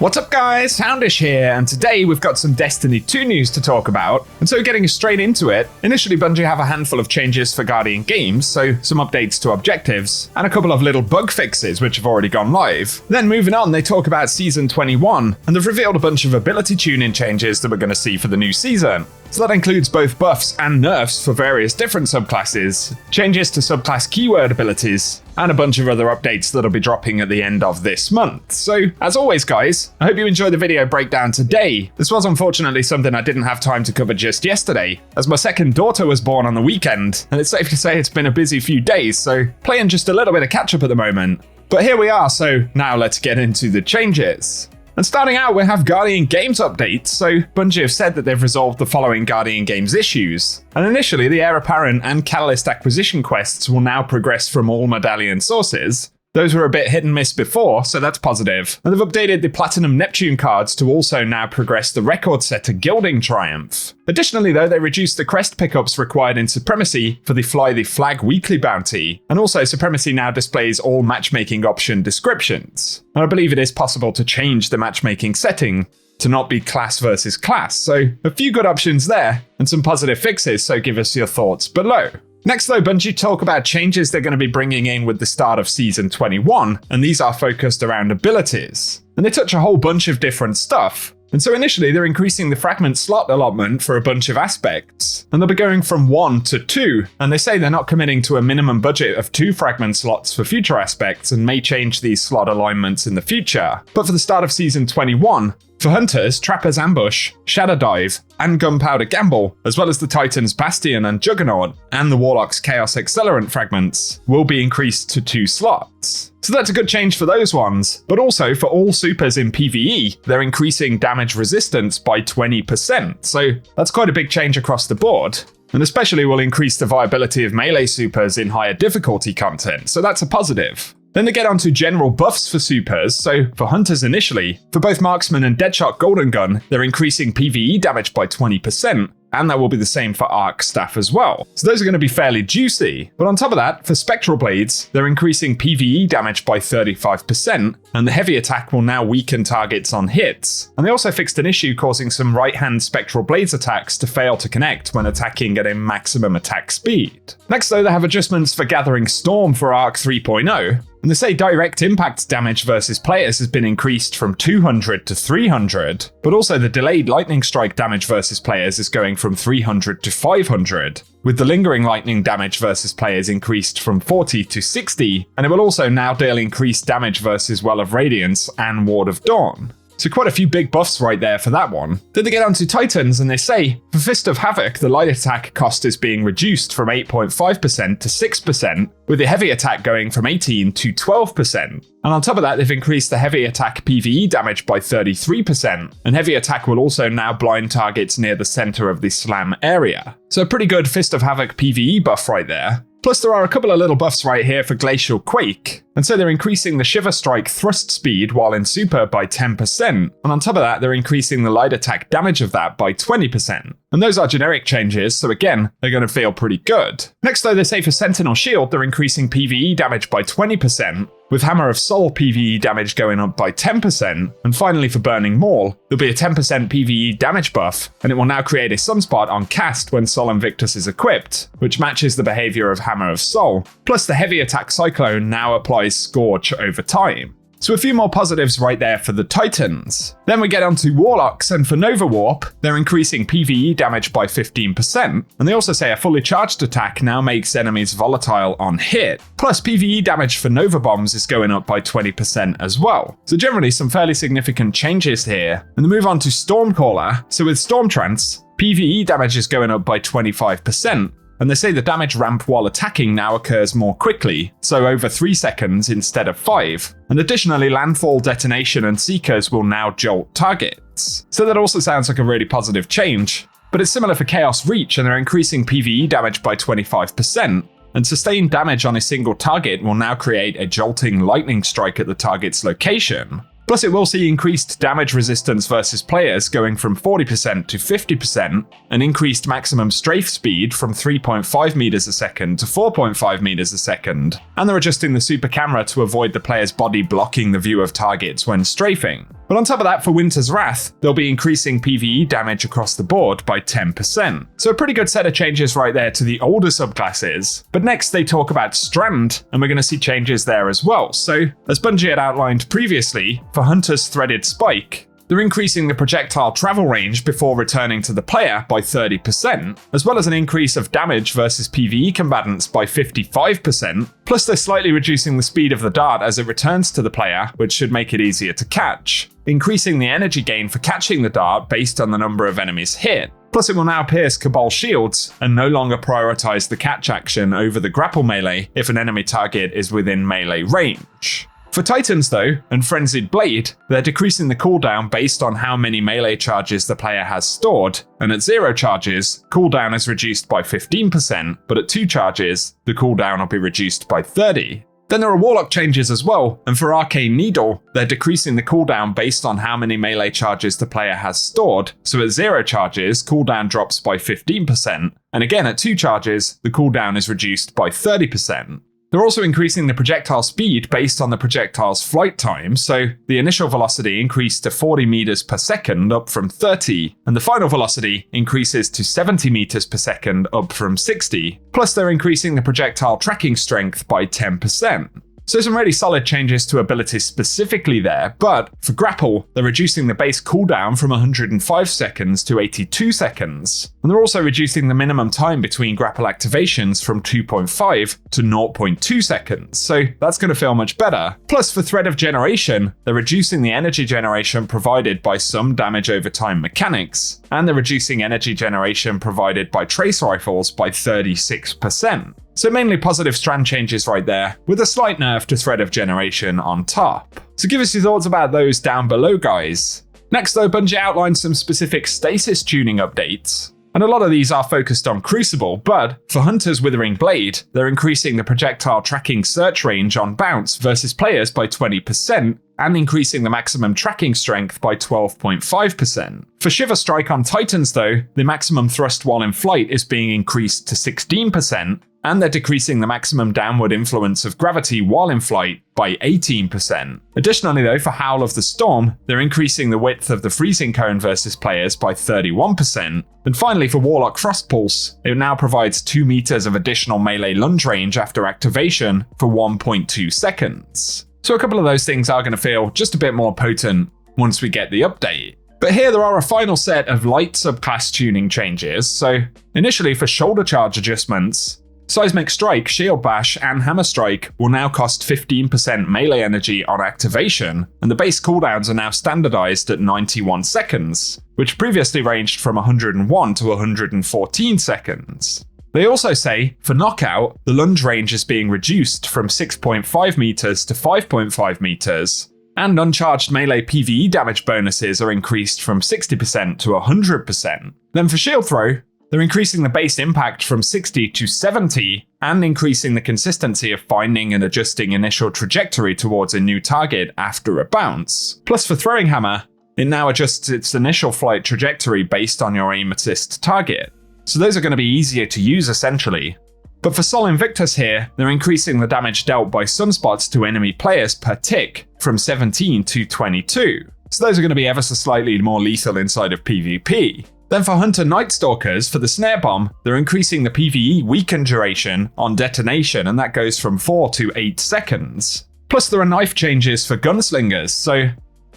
What's up guys, Houndish here, and today we've got some Destiny 2 news to talk about, and so getting straight into it, initially Bungie have a handful of changes for Guardian games, so some updates to objectives, and a couple of little bug fixes which have already gone live. Then moving on, they talk about Season 21, and they've revealed a bunch of ability tuning changes that we're going to see for the new season. So that includes both buffs and nerfs for various different subclasses, changes to subclass keyword abilities, and a bunch of other updates that'll be dropping at the end of this month. So, as always guys, I hope you enjoyed the video breakdown today. This was unfortunately something I didn't have time to cover just yesterday, as my second daughter was born on the weekend, and it's safe to say it's been a busy few days, so playing just a little bit of catch up at the moment. But here we are, so now let's get into the changes. And starting out, we have Guardian Games updates, so Bungie have said that they've resolved the following Guardian Games issues. And initially, the Heir Apparent and Catalyst acquisition quests will now progress from all medallion sources. Those were a bit hit and miss before, so that's positive. And they've updated the Platinum Neptune cards to also now progress the record setter Gilding Triumph. Additionally though, they reduced the crest pickups required in Supremacy for the Fly the Flag weekly bounty, and also Supremacy now displays all matchmaking option descriptions. And I believe it is possible to change the matchmaking setting to not be class versus class, so a few good options there, and some positive fixes, so give us your thoughts below. Next though, Bungie talk about changes they're going to be bringing in with the start of Season 21, and these are focused around abilities. And they touch a whole bunch of different stuff. And so initially they're increasing the Fragment slot allotment for a bunch of aspects, and they'll be going from 1 to 2, and they say they're not committing to a minimum budget of 2 Fragment slots for future aspects and may change these slot alignments in the future. But for the start of Season 21, for Hunters, Trapper's Ambush, Shadow Dive, and Gunpowder Gamble, as well as the Titan's Bastion and Juggernaut, and the Warlock's Chaos Accelerant fragments, will be increased to 2 slots. So that's a good change for those ones, but also for all supers in PvE, they're increasing damage resistance by 20%, so that's quite a big change across the board. And especially will increase the viability of melee supers in higher difficulty content, so that's a positive. Then they get onto general buffs for supers, so for Hunters initially, for both Marksman and Deadshot Golden Gun, they're increasing PvE damage by 20%, and that will be the same for Arc Staff as well. So those are going to be fairly juicy. But on top of that, for Spectral Blades, they're increasing PvE damage by 35%, and the heavy attack will now weaken targets on hits. And they also fixed an issue causing some right-hand Spectral Blades attacks to fail to connect when attacking at a maximum attack speed. Next though, they have adjustments for Gathering Storm for Arc 3.0, and they say direct impact damage versus players has been increased from 200 to 300, but also the delayed lightning strike damage versus players is going from 300 to 500, with the lingering lightning damage versus players increased from 40 to 60, and it will also now deal increased damage versus Well of Radiance and Ward of Dawn. So quite a few big buffs right there for that one. Then they get onto Titans and they say, for Fist of Havoc, the light attack cost is being reduced from 8.5% to 6%, with the heavy attack going from 18 to 12%. And on top of that, they've increased the heavy attack PvE damage by 33%, and heavy attack will also now blind targets near the center of the slam area. So a pretty good Fist of Havoc PvE buff right there. Plus there are a couple of little buffs right here for Glacial Quake, and so they're increasing the Shiver Strike thrust speed while in Super by 10%, and on top of that they're increasing the light attack damage of that by 20%. And those are generic changes, so again, they're going to feel pretty good. Next though, they say for Sentinel Shield they're increasing PvE damage by 20%, with Hammer of Soul PvE damage going up by 10%, and finally for Burning Maul, there'll be a 10% PvE damage buff, and it will now create a sunspot on cast when Sol Invictus is equipped, which matches the behavior of Hammer of Soul. Plus the heavy attack Cyclone now applies Scorch over time. So a few more positives right there for the Titans. Then we get onto Warlocks, and for Nova Warp, they're increasing PvE damage by 15%, and they also say a fully charged attack now makes enemies volatile on hit. Plus PvE damage for Nova Bombs is going up by 20% as well. So generally some fairly significant changes here. And they move on to Stormcaller, so with Storm Trance, PvE damage is going up by 25%, and they say the damage ramp while attacking now occurs more quickly, so over 3 seconds instead of 5. And additionally, Landfall Detonation and Seekers will now jolt targets. So that also sounds like a really positive change. But it's similar for Chaos Reach, and they're increasing PvE damage by 25%, and sustained damage on a single target will now create a jolting lightning strike at the target's location. Plus it will see increased damage resistance versus players going from 40% to 50%, and increased maximum strafe speed from 3.5 meters a second to 4.5 meters a second, and they're adjusting the super camera to avoid the player's body blocking the view of targets when strafing. But on top of that, for Winter's Wrath, they'll be increasing PvE damage across the board by 10%. So a pretty good set of changes right there to the older subclasses. But next they talk about Strand, and we're going to see changes there as well. So, as Bungie had outlined previously, for Hunter's Threaded Spike, they're increasing the projectile travel range before returning to the player by 30%, as well as an increase of damage versus PvE combatants by 55%, plus they're slightly reducing the speed of the dart as it returns to the player, which should make it easier to catch, increasing the energy gain for catching the dart based on the number of enemies hit. Plus it will now pierce Cabal shields and no longer prioritize the catch action over the grapple melee if an enemy target is within melee range. For Titans though, and Frenzied Blade, they're decreasing the cooldown based on how many melee charges the player has stored, and at 0 charges, cooldown is reduced by 15%, but at 2 charges, the cooldown will be reduced by 30%. Then there are Warlock changes as well, and for Arcane Needle, they're decreasing the cooldown based on how many melee charges the player has stored, so at 0 charges, cooldown drops by 15%, and again at 2 charges, the cooldown is reduced by 30%. They're also increasing the projectile speed based on the projectile's flight time, so the initial velocity increased to 40 meters per second up from 30, and the final velocity increases to 70 meters per second up from 60, plus they're increasing the projectile tracking strength by 10%. So some really solid changes to abilities specifically there, but for Grapple, they're reducing the base cooldown from 105 seconds to 82 seconds. And they're also reducing the minimum time between grapple activations from 2.5 to 0.2 seconds, so that's going to feel much better. Plus for Thread of Generation, they're reducing the energy generation provided by some damage over time mechanics, and they're reducing energy generation provided by trace rifles by 36%. So mainly positive Strand changes right there, with a slight nerf to Thread of Generation on top. So give us your thoughts about those down below, guys. Next though, Bungie outlined some specific stasis tuning updates. And a lot of these are focused on Crucible, but for Hunter's Withering Blade, they're increasing the projectile tracking search range on bounce versus players by 20%, and increasing the maximum tracking strength by 12.5%. For Shiver Strike on Titans though, the maximum thrust while in flight is being increased to 16%, and they're decreasing the maximum downward influence of gravity while in flight by 18%. Additionally though, for Howl of the Storm, they're increasing the width of the freezing cone versus players by 31%. And finally for Warlock Frost Pulse, it now provides 2 meters of additional melee lunge range after activation for 1.2 seconds. So a couple of those things are going to feel just a bit more potent once we get the update. But here there are a final set of light subclass tuning changes. So initially for shoulder charge adjustments, Seismic Strike, Shield Bash, and Hammer Strike will now cost 15% melee energy on activation, and the base cooldowns are now standardized at 91 seconds, which previously ranged from 101 to 114 seconds. They also say, for Knockout, the lunge range is being reduced from 6.5 meters to 5.5 meters, and uncharged melee PvE damage bonuses are increased from 60% to 100%. Then for Shield Throw, they're increasing the base impact from 60 to 70, and increasing the consistency of finding and adjusting initial trajectory towards a new target after a bounce. Plus for Throwing Hammer, it now adjusts its initial flight trajectory based on your aim assist target. So those are going to be easier to use essentially. But for Sol Invictus here, they're increasing the damage dealt by sunspots to enemy players per tick from 17 to 22. So those are going to be ever so slightly more lethal inside of PvP. Then for Hunter Night Stalkers, for the Snare Bomb, they're increasing the PvE weaken duration on detonation, and that goes from 4 to 8 seconds. Plus there are knife changes for Gunslingers, so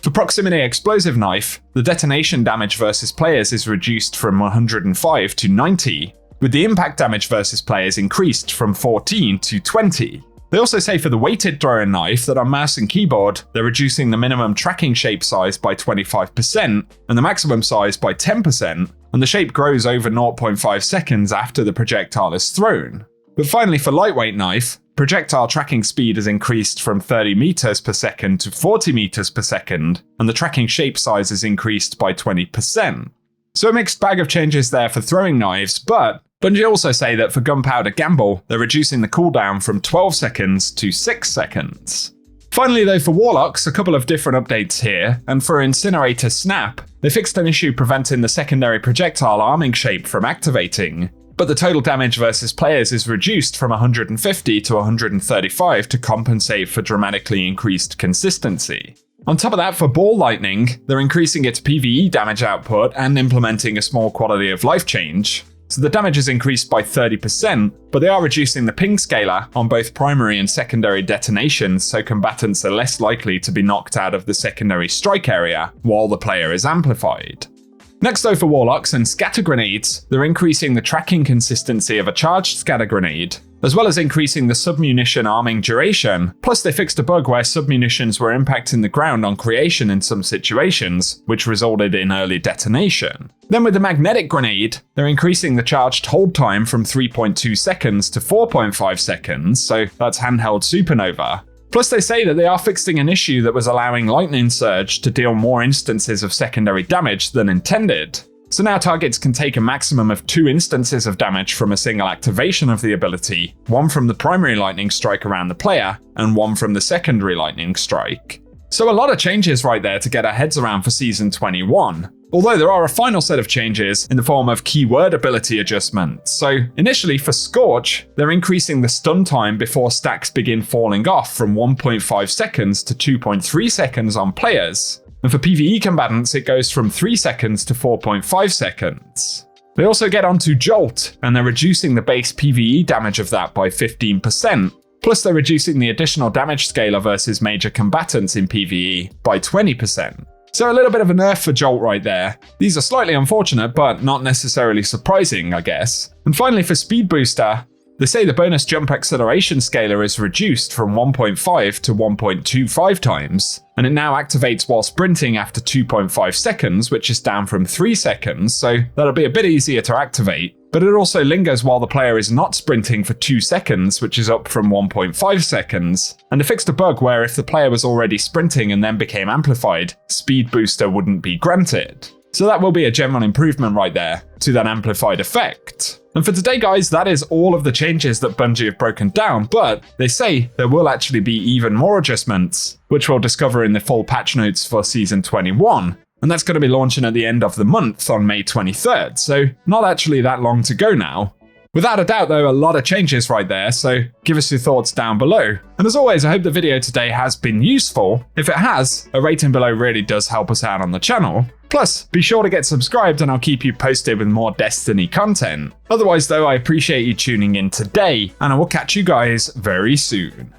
for Proximity Explosive Knife, the detonation damage versus players is reduced from 105 to 90, with the impact damage versus players increased from 14 to 20. They also say for the weighted throwing knife that on mouse and keyboard, they're reducing the minimum tracking shape size by 25% and the maximum size by 10%, and the shape grows over 0.5 seconds after the projectile is thrown. But finally for lightweight knife, projectile tracking speed is increased from 30 meters per second to 40 meters per second, and the tracking shape size is increased by 20%. So a mixed bag of changes there for throwing knives, but Bungie also say that for Gunpowder Gamble, they're reducing the cooldown from 12 seconds to 6 seconds. Finally though, for Warlocks, a couple of different updates here, and for Incinerator Snap, they fixed an issue preventing the secondary projectile arming shape from activating, but the total damage versus players is reduced from 150 to 135 to compensate for dramatically increased consistency. On top of that, for Ball Lightning, they're increasing its PvE damage output and implementing a small quality of life change. So the damage is increased by 30%, but they are reducing the ping scaler on both primary and secondary detonations, so combatants are less likely to be knocked out of the secondary strike area while the player is amplified. Next though, for Warlocks and Scatter Grenades, they're increasing the tracking consistency of a charged scatter grenade, as well as increasing the submunition arming duration, plus they fixed a bug where submunitions were impacting the ground on creation in some situations, which resulted in early detonation. Then with the Magnetic Grenade, they're increasing the charged hold time from 3.2 seconds to 4.5 seconds, so that's handheld supernova. Plus they say that they are fixing an issue that was allowing Lightning Surge to deal more instances of secondary damage than intended. So now targets can take a maximum of 2 instances of damage from a single activation of the ability, one from the primary lightning strike around the player, and one from the secondary lightning strike. So a lot of changes right there to get our heads around for Season 21. Although there are a final set of changes in the form of keyword ability adjustments. So initially for Scorch, they're increasing the stun time before stacks begin falling off from 1.5 seconds to 2.3 seconds on players. And for PvE combatants, it goes from 3 seconds to 4.5 seconds. They also get onto Jolt, and they're reducing the base PvE damage of that by 15%. Plus they're reducing the additional damage scaler versus major combatants in PvE by 20%. So a little bit of a nerf for Jolt right there. These are slightly unfortunate, but not necessarily surprising, I guess. And finally for Speed Booster, they say the bonus jump acceleration scaler is reduced from 1.5 to 1.25 times, and it now activates while sprinting after 2.5 seconds, which is down from 3 seconds, so that'll be a bit easier to activate. But it also lingers while the player is not sprinting for 2 seconds, which is up from 1.5 seconds. And it fixed a bug where if the player was already sprinting and then became amplified, Speed Booster wouldn't be granted. So that will be a general improvement right there to that amplified effect. And for today guys, that is all of the changes that Bungie have broken down, but they say there will actually be even more adjustments, which we'll discover in the full patch notes for Season 21. And that's going to be launching at the end of the month on May 23rd, so not actually that long to go now. Without a doubt though, a lot of changes right there, so give us your thoughts down below. And as always, I hope the video today has been useful. If it has, a rating below really does help us out on the channel. Plus, be sure to get subscribed and I'll keep you posted with more Destiny content. Otherwise though, I appreciate you tuning in today, and I will catch you guys very soon.